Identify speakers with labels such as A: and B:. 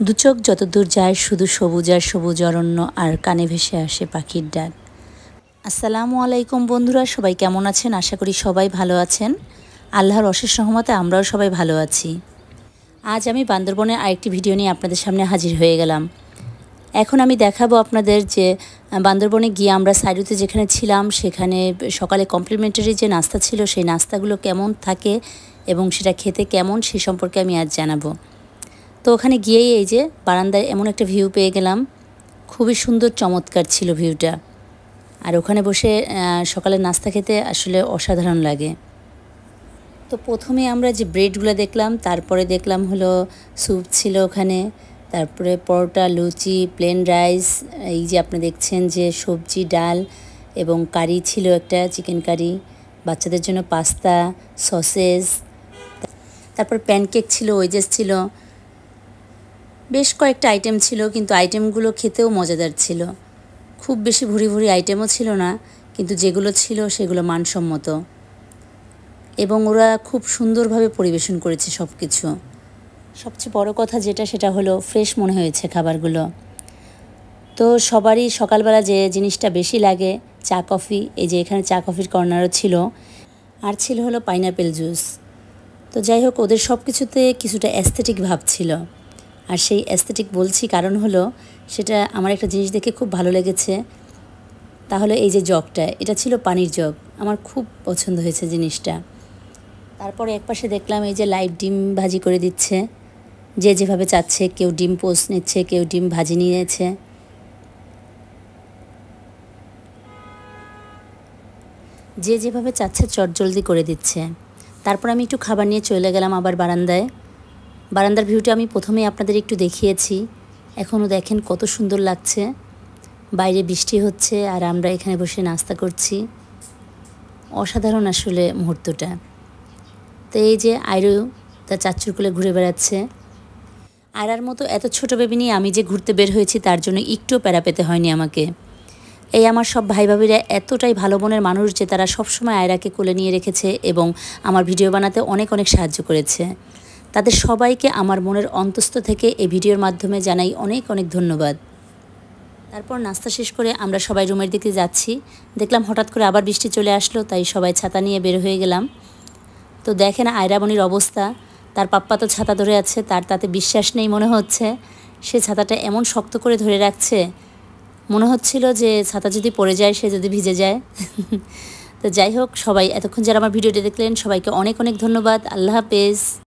A: দু চোখ যতদূর যায় শুধু সবুজ আর সবুজ অরণ্য, আর কানে ভেসে আসে পাখির ডাক। আসসালামু আলাইকুম বন্ধুরা, সবাই কেমন আছেন? আশা করি সবাই ভালো আছেন। আল্লাহর অশেষ রহমতে আমরাও সবাই ভালো আছি। আজ আমি বান্দরবনের আরেকটি ভিডিও নিয়ে আপনাদের সামনে হাজির হয়ে গেলাম। এখন আমি দেখাবো আপনাদের যে বান্দরবনে গিয়ে আমরা সাইডুতে যেখানে ছিলাম সেখানে সকালে কমপ্লিমেন্টারি যে নাস্তা ছিল সেই নাস্তাগুলো কেমন থাকে এবং সেটা খেতে কেমন সে সম্পর্কে আমি আজ জানাবো। তো ওখানে গিয়েই এই যে বারান্দায় এমন একটা ভিউ পেয়ে গেলাম, খুবই সুন্দর চমৎকার ছিল ভিউটা। আর ওখানে বসে সকালে নাস্তা খেতে আসলে অসাধারণ লাগে। তো প্রথমে আমরা যে ব্রেডগুলো দেখলাম, তারপরে দেখলাম হলো স্যুপ ছিল ওখানে, তারপরে পরোটা, লুচি, প্লেন রাইস, এই যে আপনি দেখছেন যে সবজি, ডাল এবং কারি ছিল, একটা চিকেন কারি, বাচ্চাদের জন্য পাস্তা, সসেজ, তারপর প্যানকেক ছিল, ওয়েজেস ছিল, বেশ কয়েকটা আইটেম ছিল। কিন্তু আইটেমগুলো খেতেও মজাদার ছিল। খুব বেশি ভুরি ভুরি আইটেমও ছিল না, কিন্তু যেগুলো ছিল সেগুলো মানসম্মত এবং ওরা খুব সুন্দরভাবে পরিবেশন করেছে সব কিছু। সবচেয়ে বড় কথা যেটা, সেটা হলো ফ্রেশ মনে হয়েছে খাবারগুলো। তো সবারই সকালবেলা যে জিনিসটা বেশি লাগে, চা কফি, এই যে এখানে চা কফির কর্নারও ছিল, আর ছিল হলো পাইনাপেল জুস। তো যাই হোক, ওদের সব কিছুতে কিছুটা অ্যাস্থেটিক ভাব ছিল। আর সেই অ্যাস্থেটিক বলছি কারণ হলো, সেটা আমার একটা জিনিস দেখে খুব ভালো লেগেছে। তাহলে এই যে জগটা, এটা ছিল পানির জগ, আমার খুব পছন্দ হয়েছে জিনিসটা। তারপরে একপাশে দেখলাম এই যে লাইভ ডিম ভাজি করে দিচ্ছে, যে যেভাবে চাচ্ছে, কেউ ডিম পোস্ট নিচ্ছে, কেউ ডিম ভাজি নিয়েছে। যে যেভাবে চাচ্ছে চটজলদি করে দিচ্ছে। তারপর আমি একটু খাবার নিয়ে চলে গেলাম আবার বারান্দায়। বারান্দার ভিউটা আমি প্রথমেই আপনাদের একটু দেখিয়েছি, এখনও দেখেন কত সুন্দর লাগছে। বাইরে বৃষ্টি হচ্ছে আর আমরা এখানে বসে নাস্তা করছি। অসাধারণ আসলে মুহূর্তটা। তো এই যে আয়রু তার চাচ্চুর কোলে ঘুরে বেড়াচ্ছে। আয়রার মতো এত ছোট বেবি নিয়ে আমি যে ঘুরতে বের হয়েছি তার জন্য একটুও প্যারা পেতে হয়নি আমাকে। এই আমার সব ভাই ভাবিরা এতটাই ভালো মনের মানুষ যে তারা সবসময় আয়রাকে কোলে নিয়ে রেখেছে এবং আমার ভিডিও বানাতে অনেক অনেক সাহায্য করেছে। তাদের সবাইকে আমার মনের অন্তস্থ থেকে এই ভিডিওর মাধ্যমে জানাই অনেক অনেক ধন্যবাদ। তারপর নাস্তা শেষ করে আমরা সবাই রুমের দিকে যাচ্ছি। দেখলাম হঠাৎ করে আবার বৃষ্টি চলে আসলো, তাই সবাই ছাতা নিয়ে বের হয়ে গেলাম। তো দেখেন আয়রামণির অবস্থা, তার পাপ্পা তো ছাতা ধরে আছে, তার তাতে বিশ্বাস নেই মনে হচ্ছে। সে ছাতাটা এমন শক্ত করে ধরে রাখছে, মনে হচ্ছিল যে ছাতা যদি পড়ে যায়, সে যদি ভিজে যায়। তো যাই হোক, সবাই এতক্ষণ যারা আমার ভিডিওটি দেখলেন সবাইকে অনেক অনেক ধন্যবাদ। আল্লাহ হাফেজ।